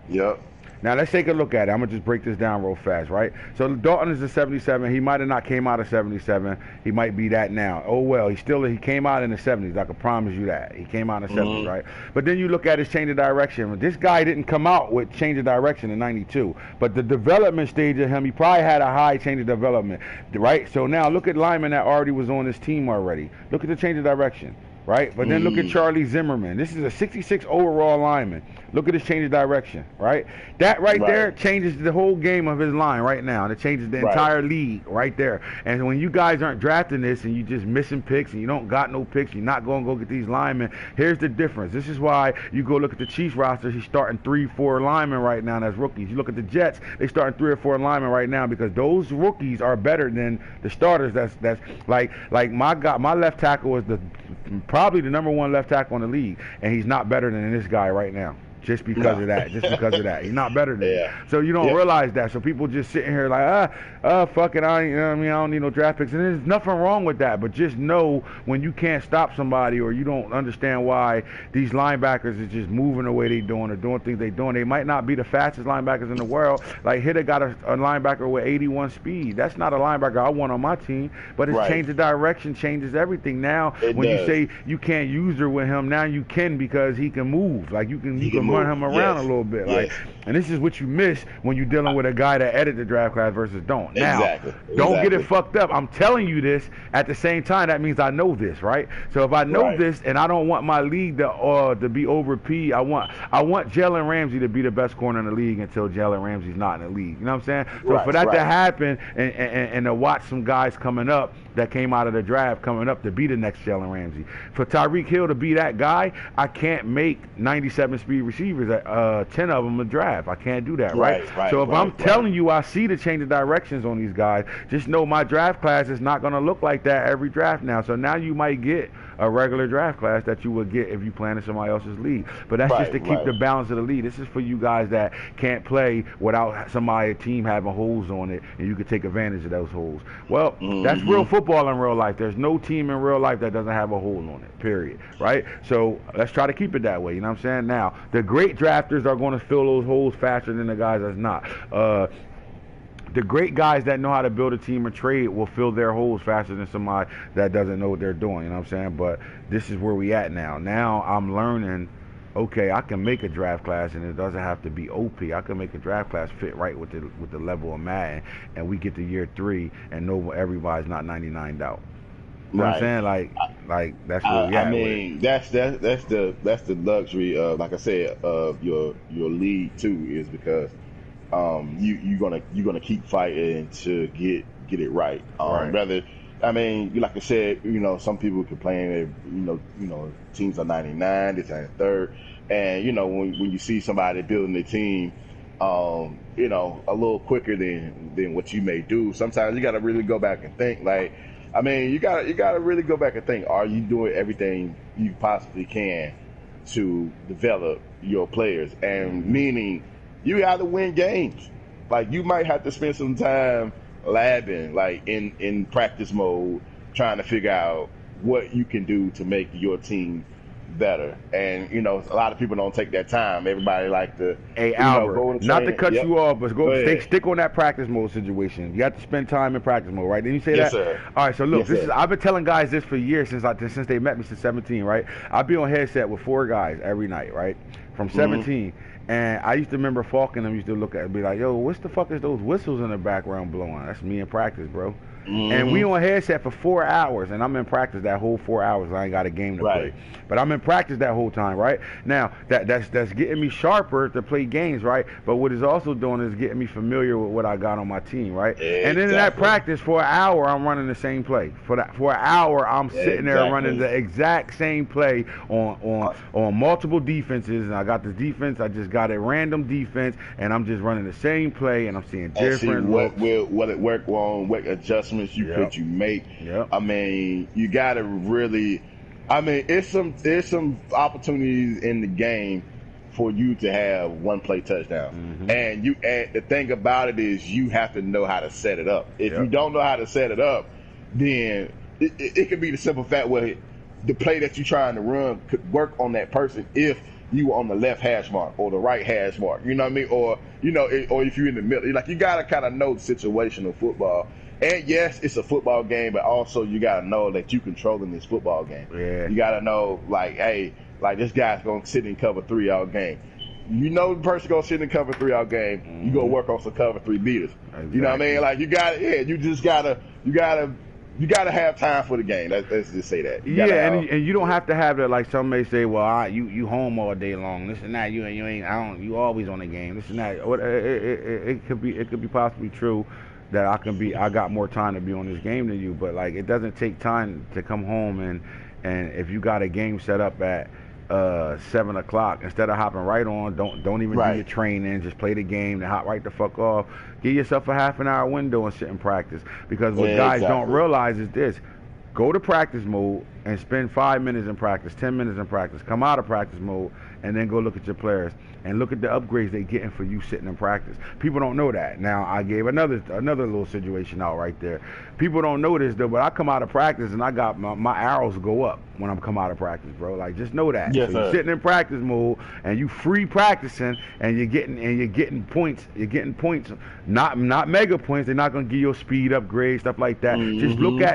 Yep. Now, let's take a look at it. I'm going to just break this down real fast, right? So, Dalton is a 77. He might have not came out of 77. He might be that now. Oh, well, he came out in the 70s. I can promise you that. He came out in the 70s, right? But then you look at his change of direction. This guy didn't come out with change of direction in 92. But the development stage of him, he probably had a high change of development, right? So, now look at lineman that already was on this team already. Look at the change of direction. Right? But then look at Charlie Zimmerman. This is a 66 overall lineman. Look at his change of direction, right? That right there changes the whole game of his line right now. And it changes the entire league right there. And when you guys aren't drafting this and you just missing picks and you don't got no picks, you're not going to go get these linemen, here's the difference. This is why you go look at the Chiefs roster. He's starting 3-4 linemen right now as rookies. You look at the Jets, they starting 3 or 4 linemen right now because those rookies are better than the starters. That's like my left tackle is probably the number 1 left tackle in the league, and he's not better than this guy right now. Just because of that. He's not better than him. So you don't realize that. So people just sitting here like, fuck it, I don't need no draft picks. And there's nothing wrong with that. But just know when you can't stop somebody or you don't understand why these linebackers is just moving the way they doing or doing things they doing. They might not be the fastest linebackers in the world. Like Hitter got a linebacker with 81 speed. That's not a linebacker I want on my team. But his change of direction changes everything. Now you say you can't use her with him, now you can because he can move. Like you can run him around a little bit. Like, and this is what you miss when you're dealing with a guy that edit the draft class versus don't. Now, don't get it fucked up. I'm telling you this at the same time. That means I know this, right? So if I know this and I don't want my league to be over P, I want Jalen Ramsey to be the best corner in the league until Jalen Ramsey's not in the league. You know what I'm saying? So for that to happen and to watch some guys coming up that came out of the draft coming up to be the next Jalen Ramsey. For Tyreek Hill to be that guy, I can't make 97 speed receivers receivers, 10 of them a draft. I can't do that, right? Right, So if I'm right. telling you I see the change of directions on these guys, just know my draft class is not going to look like that every draft now. So now you might get a regular draft class that you would get if you plan in somebody else's league. But that's just to keep the balance of the league. This is for you guys that can't play without somebody, a team having holes on it, and you can take advantage of those holes. Well, that's real football in real life. There's no team in real life that doesn't have a hole on it, period, right? So let's try to keep it that way, you know what I'm saying? Now, the great drafters are going to fill those holes faster than the guys that's not. The great guys that know how to build a team or trade will fill their holes faster than somebody that doesn't know what they're doing, you know what I'm saying? But this is where we at now. Now I'm learning, okay, I can make a draft class and it doesn't have to be OP. I can make a draft class fit right with the level of Madden, and we get to year 3 and know everybody's not 99'd out. You know what I'm saying? Like that's where we at. I mean, that's the luxury of, like I said, of your league too, is because you're gonna keep fighting to get it right. Rather, I mean, like I said, some people complain that teams are 99, this and third, and when you see somebody building a team, a little quicker than what you may do, sometimes you got to really go back and think. Like, I mean, you gotta really go back and think: are you doing everything you possibly can to develop your players? And meaning, you got to win games. Like, you might have to spend some time labbing, like in practice mode, trying to figure out what you can do to make your team better. And a lot of people don't take that time. Everybody like to, hey, Albert, go to not to cut you off, but go stick on that practice mode situation. You have to spend time in practice mode, right? Didn't you say yes, that? Sir. All right, so look, yes, I've been telling guys this for years since they met me since 17, right? I'll be on headset with 4 guys every night, right? From 17. And I used to remember Falk and them used to look at it and be like, yo, what the fuck is those whistles in the background blowing? That's me in practice, bro. And we on headset for 4 hours, and I'm in practice that whole 4 hours. I ain't got a game to play, but I'm in practice that whole time, right? Now that's getting me sharper to play games, right? But what it's also doing is getting me familiar with what I got on my team, right? Exactly. And then in that practice for an hour, I'm running the same play. For an hour, I'm sitting there running the exact same play on multiple defenses. And I got this defense. I just got a random defense, and I'm just running the same play, and I'm seeing different what it work on, what adjustments you make. I mean, you gotta really. I mean, there's some opportunities in the game for you to have one play touchdown, and the thing about it is you have to know how to set it up. If you don't know how to set it up, then it could be the simple fact where the play that you're trying to run could work on that person if you were on the left hash mark or the right hash mark. You know what I mean? Or or if you're in the middle. Like, you gotta kind of know the situational football. And yes, it's a football game, but also you gotta know that you controlling this football game. Yeah. You gotta know, like, hey, like, this guy's gonna sit in cover 3 all game. The person gonna sit in cover 3 all game. You gonna work on some cover 3 beaters. Exactly. You know what I mean? Like, you gotta have time for the game. Let's just say that. And you don't have to have that, like some may say, well, you home all day long, this and that. You always on the game, this and that. It could be possibly true that I got more time to be on this game than you, but like, it doesn't take time to come home and if you got a game set up at 7 o'clock, instead of hopping right on, don't even do your training, just play the game and hop right the fuck off. Give yourself a half an hour window and sit in practice, because what guys don't realize is this: go to practice mode and spend 5 minutes in practice, 10 minutes in practice, come out of practice mode, and then go look at your players and look at the upgrades they're getting for you sitting in practice. People don't know that. Now, I gave another little situation out right there. People don't know this, though, but I come out of practice and I got my arrows go up when I'm come out of practice, bro. Like, just know that. Yes, so you're sitting in practice mode and you free practicing, and you're getting points. You're getting points, not mega points. They're not gonna give you a speed upgrade, stuff like that.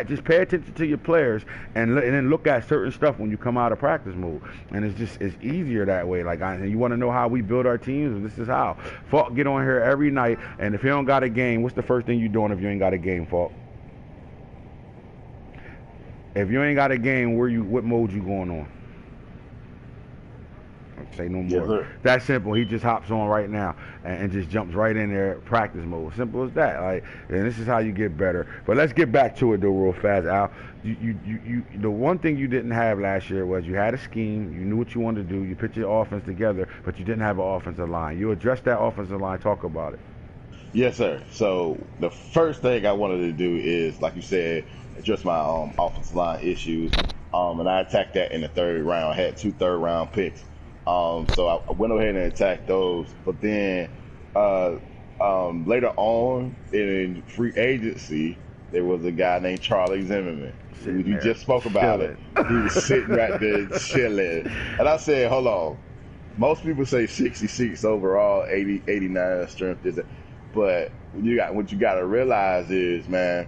Just pay attention to your players and then look at certain stuff when you come out of practice mode. And it's easier that way. Like, you want to know how we build our teams? This is how. Falk get on here every night, and if you don't got a game, what's the first thing you doing if you ain't got a game, Falk? If you ain't got a game, what mode you going on? Say no Yes, more. sir. That simple. He just hops on right now and just jumps right in there, practice mode. Simple as that. Like, and this is how you get better. But let's get back to it though, real fast, Al. The one thing you didn't have last year was you had a scheme. You knew what you wanted to do. You put your offense together, but you didn't have an offensive line. You addressed that offensive line. Talk about it. Yes, sir. So the first thing I wanted to do is, like you said, address my offensive line issues. And I attacked that in the third round. I had 2 third-round picks. So I went ahead and attacked those. But then later on in free agency, there was a guy named Charlie Zimmerman. You just spoke about it. He was sitting right there chilling. And I said, hold on. Most people say 66 overall, 89 strength. But what you got to realize is, man,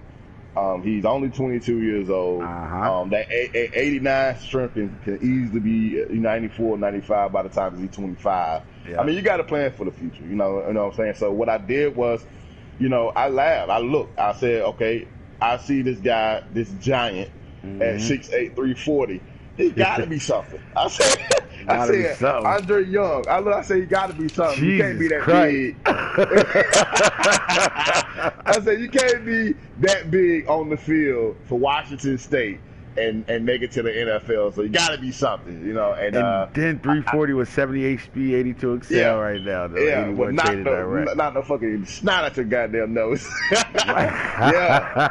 he's only 22 years old. That 89 strength can easily be 94, 95 by the time he's 25. Yeah. I mean, you got to plan for the future. You know what I'm saying? So what I did was, I laughed. I looked. I said, okay, I see this guy, this giant, at 6'8", 340. He got to be something. I said, Andre Young. I said, he got to be something. Jesus you can't be that Christ. big. I said, you can't be that big on the field for Washington State and make it to the NFL. So you got to be something, And then 340 with 78 speed, 82 excel right now. Though. Yeah, well, not no fucking snot at your goddamn nose. yeah.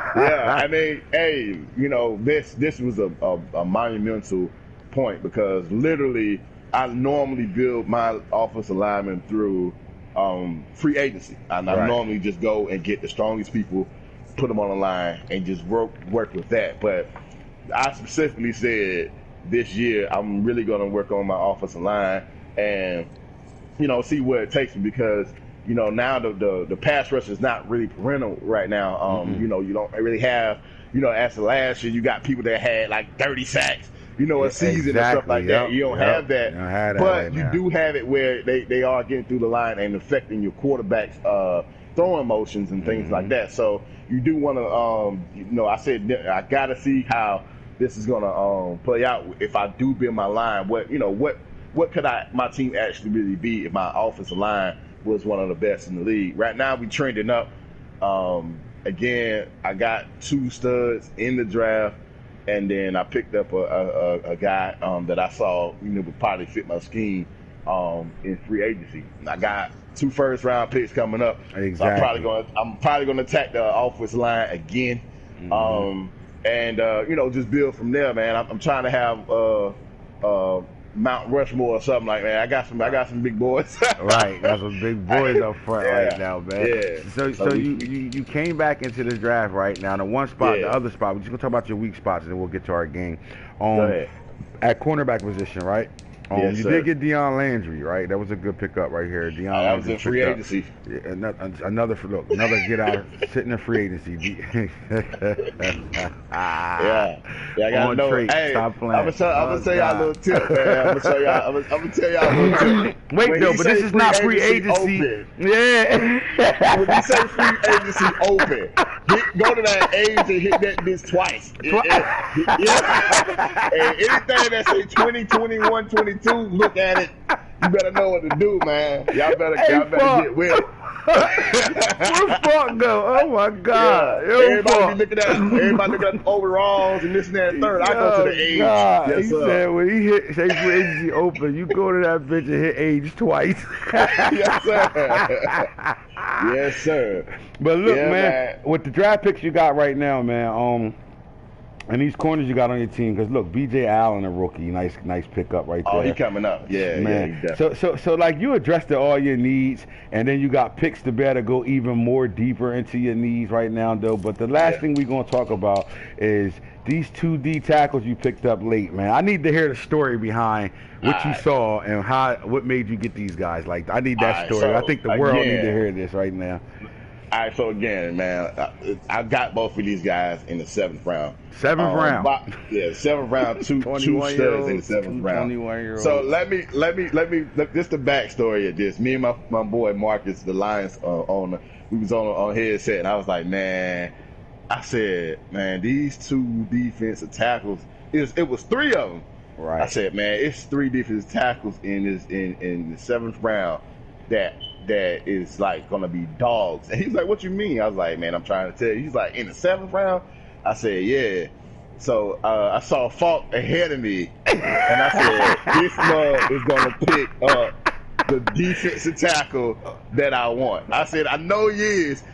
I mean, hey, this was a monumental point because literally I normally build my offensive linemen through free agency. I normally just go and get the strongest people, put them on the line, and just work with that. But I specifically said this year I'm really going to work on my offensive line and see where it takes me because now the pass rush is not really parental right now. You don't really have as of last year you got people that had like 30 sacks. A season and stuff like that. You don't have that. But you do have it where they are getting through the line and affecting your quarterback's throwing motions and things like that. So you do want to, I said I got to see how this is going to play out if I do build my line. What could my team actually really be if my offensive line was one of the best in the league? Right now we trending up. Again, I got 2 studs in the draft. And then I picked up a guy that I saw, would probably fit my scheme in free agency. And I got 2 first-round picks coming up. Exactly. So I'm probably gonna attack the offensive line again, and just build from there, man. I'm trying to have Mount Rushmore or something like that. I got some big boys. Right, got some big boys up front right now, man. Yeah. So you came back into this draft right now. The one spot, the other spot. We're just gonna talk about your weak spots, and then we'll get to our game. Go ahead. At cornerback position, right? Yes, you sir. did get Deion Landry, right? That was a good pickup right here. Deion that Landry was in free agency. Another get out sitting in free agency. I gotta know. Trait. Hey, stop playing. I'm gonna tell y'all a little tip, man. I'm gonna tell y'all a little tip. Wait, when though, but this is not free agency. Open, yeah. when you say free agency open, go to that age and hit that bitch twice. And anything that say 20, 21, 22, look at it. You better know what to do, man. Y'all better get with it. Where Funk go? Oh my God! Yeah. Everybody looking at overalls and this and that and third. I go to the age. Yes, he said when he hit say free agency open, you go to that bitch and hit age twice. Yes, sir. Yes, sir. But look, man, with the draft picks you got right now, man, and these corners you got on your team, because look, B.J. Allen, a rookie, nice pickup right there. Oh, he coming up, man. Yeah, so like you addressed all your needs, and then you got picks to better go even more deeper into your needs right now, though. But the last thing we're gonna talk about is these 2 D tackles you picked up late, man. I need to hear the story behind what you saw and what made you get these guys. Like, I need that story. So, I think the world need to hear this right now. All right, so again, man, I got both of these guys in the 7th round. 7th round. 7th round. Two studs in the 7th round. 21-year-olds. So let me. Just the backstory of this. Me and my boy Marcus, the Lions owner, we was on headset, and I was like, man, I said, man, these 2 defensive tackles. It was 3 of them. I Right. said, man, it's 3 defensive tackles in the 7th round that is like gonna be dogs. And he's like, what you mean? I was like, man, I'm trying to tell you. He's like, in the 7th round? I said, yeah. So I saw Falk ahead of me, and I said, this mug is gonna pick up the defensive tackle that I want. I said, I know he is.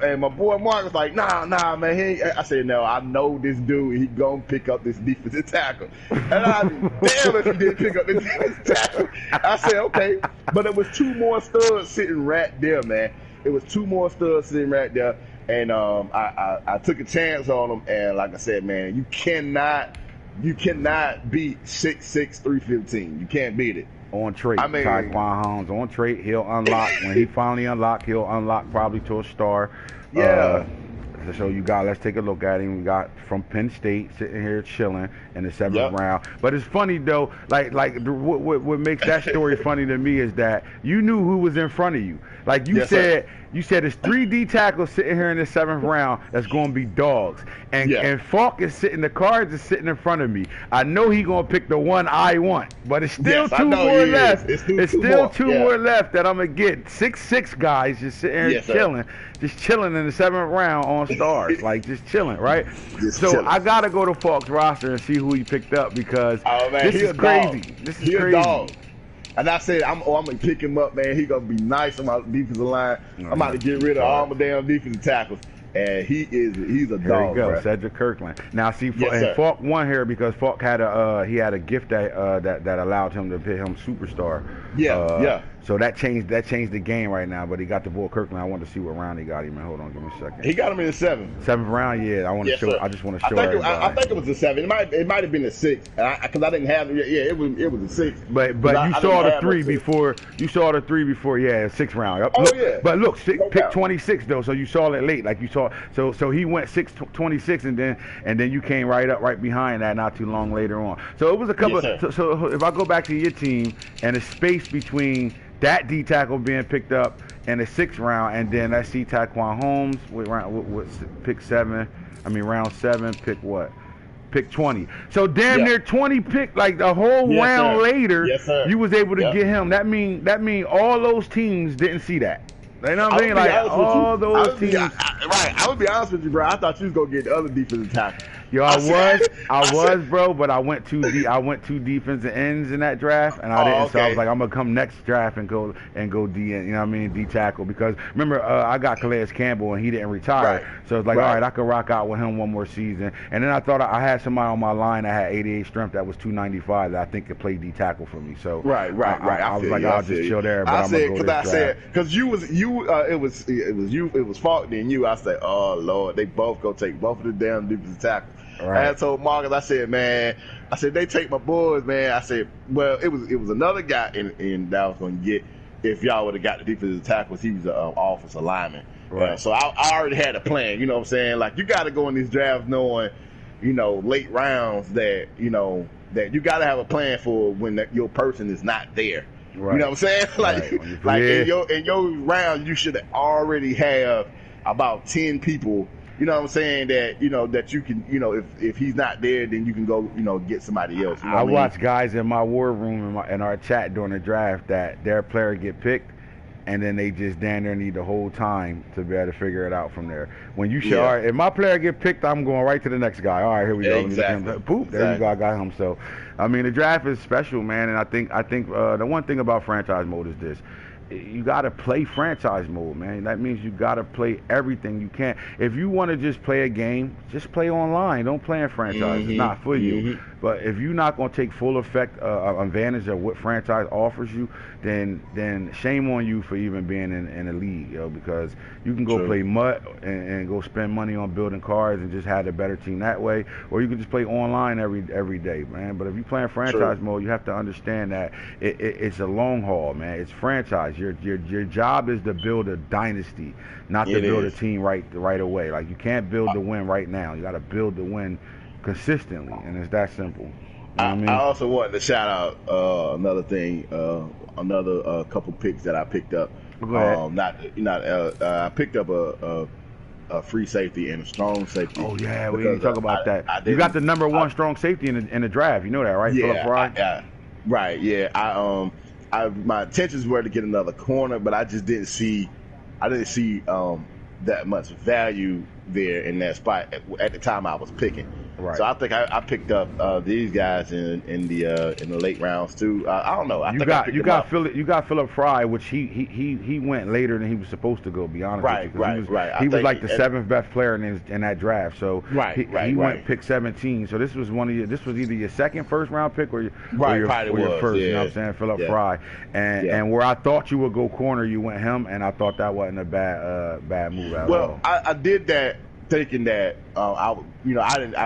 And my boy Mark was like, nah, man. I said, no, I know this dude. He gonna pick up this defensive tackle. And I'd be damn if he didn't pick up this defensive tackle. I said, okay. But it was 2 more studs sitting right there, man. It was 2 more studs sitting right there. And I took a chance on them. And like I said, man, you cannot beat 6'6", 315. You can't beat it. On trait, I mean, Taekwon Holmes on trait, he'll unlock. When he finally unlock, he'll unlock probably to a star. Yeah. So let's take a look at him. We got from Penn State sitting here chilling in the 7th round. But it's funny though, what makes that story funny to me is that you knew who was in front of you. Like you said, it's 3 D tackles sitting here in the 7th round that's going to be dogs. And Falk is the cards is sitting in front of me. I know he going to pick the one I want, but it's still 2 more left. It's still two more left that I'm going to get. 6'6" guys just sitting here chilling. Just chilling in the 7th round on stars, like just chilling, right? So I gotta go to Falk's roster and see who he picked up because this is crazy. This is crazy. Dog. And I said, I'm gonna pick him up, man. He gonna be nice on my defensive line. I'm about to get rid of all my damn defensive tackles. And he's a dog. There you go, bro. Cedric Kirkland. Now see, and Falk won here because Falk had a gift that allowed him to hit him superstar. So that changed the game right now. But he got the ball Kirkland. I want to see what round he got him in. Hold on, give me a second. He got him in the 7th. 7th round, yeah. I want to show. I just want to show everybody. I think it was the 7. It might have been the 6 because I didn't have it. Yeah, it was the 6. But you saw the 3 before. You saw the 3 before. Yeah, 6th round. Yeah. But look, pick 26 though. So you saw it late, like you saw. So he went 26, and then you came right behind that not too long later on. So it was a couple. So if I go back to your team and the space between that D tackle being picked up in the 6th round, and then I see Taekwon Holmes with pick 7. I mean round 7, pick what? Pick 20. So damn near 20 pick, like the whole round later, you was able to get him. That mean all those teams didn't see that. You know what I mean? Like all those teams. I would be honest with you, bro. I thought you was gonna get the other defensive tackle. Yo, I was, bro, but I went 2 defensive ends in that draft, and I didn't. So I was like, I'm gonna come next draft and go D, you know what I mean, D tackle, because remember I got Calais Campbell and he didn't retire, so it's like, all right, I could rock out with him one more season. And then I thought I had somebody on my line that had 88 strength that was 295 that I think could play D tackle for me. So right. I was like, I'll just chill there, but I'm gonna go this draft. Because it was Falk and you. I said, oh Lord, they both go take both of the damn defensive tackles. Right. I told Marcus, I said, man, they take my boys, man. I said, well, it was another guy in that I was going to get if y'all would have got the defensive tackles. He was an offensive lineman. Right. So I already had a plan, you know what I'm saying? Like, you got to go in these drafts knowing, late rounds that you got to have a plan for when your person is not there. Right. You know what I'm saying? Like in your round, you should already have about 10 people. You know what I'm saying? That that you can if he's not there, then you can go get somebody else. I watch guys in my war room in our chat during the draft that their player get picked, and then they just stand there and need the whole time to be able to figure it out from there. When you should, all right, if my player get picked, I'm going right to the next guy. All right, here we go. Exactly. Boop, there you go. I got him. So, I mean, the draft is special, man, and I think the one thing about franchise mode is this. You got to play franchise mode, man. That means you got to play everything you can. If you want to just play a game, just play online. Don't play in franchise. It's not for you. But if you're not going to take full advantage of what franchise offers you, then shame on you for even being in a league, because you can go play MUT and go spend money on building cars and just have a better team that way, or you can just play online every day, man. But if you're playing franchise mode, you have to understand that it's a long haul, man. It's franchise. Your job is to build a dynasty, not to build a team right away. Like, you can't build the win right now. You got to build the win consistently, and it's that simple. You know what I mean? I also wanted to shout out another thing, another couple picks that I picked up. Go ahead. I picked up a free safety and a strong safety. Oh yeah, we didn't talk about that. I You got the number one strong safety in the draft. You know that, right? Phillip Fry. Right. Yeah. My intentions were to get another corner, but I just didn't see that much value there in that spot at the time I was picking. Right. So I think I picked up these guys in the late rounds too. I don't know. You got Phillip Fry, which he went later than he was supposed to go. Be honest with you. He was like the seventh best player in that draft. So he went pick 17. So this was either your second first round pick or your first. Yeah. You know what I'm saying? Phillip Fry. And where I thought you would go corner, you went him, and I thought that wasn't a bad move at all. Well, I did that thinking that I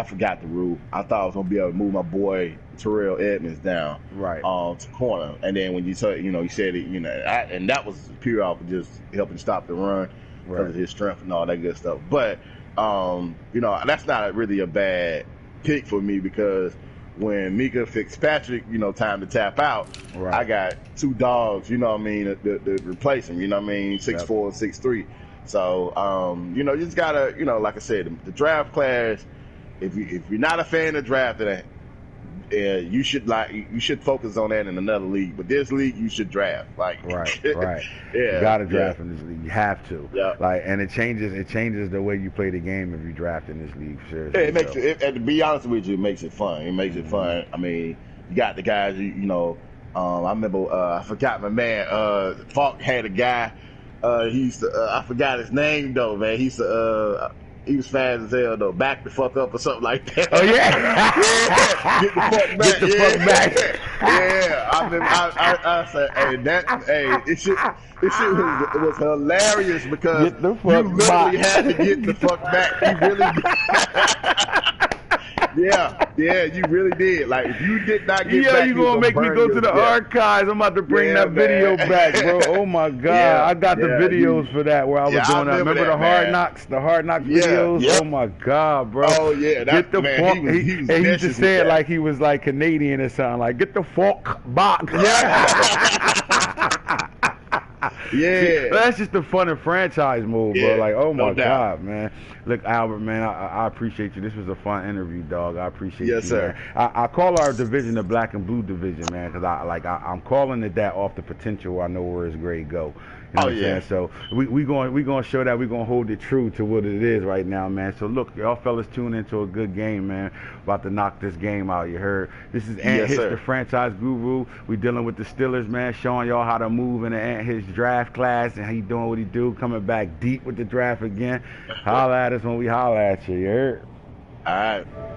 forgot the rule. I thought I was gonna be able to move my boy Terrell Edmonds down to corner, and then when you said you said it, and that was pure off of just helping stop the run because of his strength and all that good stuff. But that's not really a bad pick for me because when Mika Fitzpatrick, time to tap out, I got two dogs, to replace him, 6'4", 6'3". So, you just gotta, like I said, the draft class, if you're not a fan of drafting, you should focus on that in another league. But this league, you should draft. Right. Yeah. You gotta draft in this league. You have to. Yeah. And it changes the way you play the game if you draft in this league. Seriously. It makes it. And to be honest with you, it makes it fun. It makes it fun. I mean, you got the guys. I remember. I forgot my man. Falk had a guy. He used to. I forgot his name though, man. He used to. He was fast as hell though. Back the fuck up or something like that. Oh yeah. Get the fuck back. Yeah. I mean, I said, this shit was hilarious because you literally had to get the fuck back. You really. Yeah, you really did. Like, if you did not get back, you gonna make me go to the archives. I'm about to bring that video back, bro. Oh my god, I got the videos for that where I was doing that. Remember the Hard Knocks videos? Oh my god, bro. Oh yeah, get the fork. He used to say it like he was like Canadian or something. Like, get the fork back. Yeah, that's just the fun and franchise move, bro. Like, oh my god, man. Look, Albert, man, I appreciate you. This was a fun interview, dog. I appreciate you. Yes, sir. I call our division the Black and Blue division, man, because I'm calling it that off the potential. I know where his grade go. You know what I'm saying? So we going to show that. We're going to hold it true to what it is right now, man. So look, y'all fellas tune into a good game, man. About to knock this game out, you heard? This is AntHits, the franchise guru. We dealing with the Steelers, man, showing y'all how to move in the AntHits draft class and he doing what he do, coming back deep with the draft again. Holla at us when we holla at you, you heard? All right.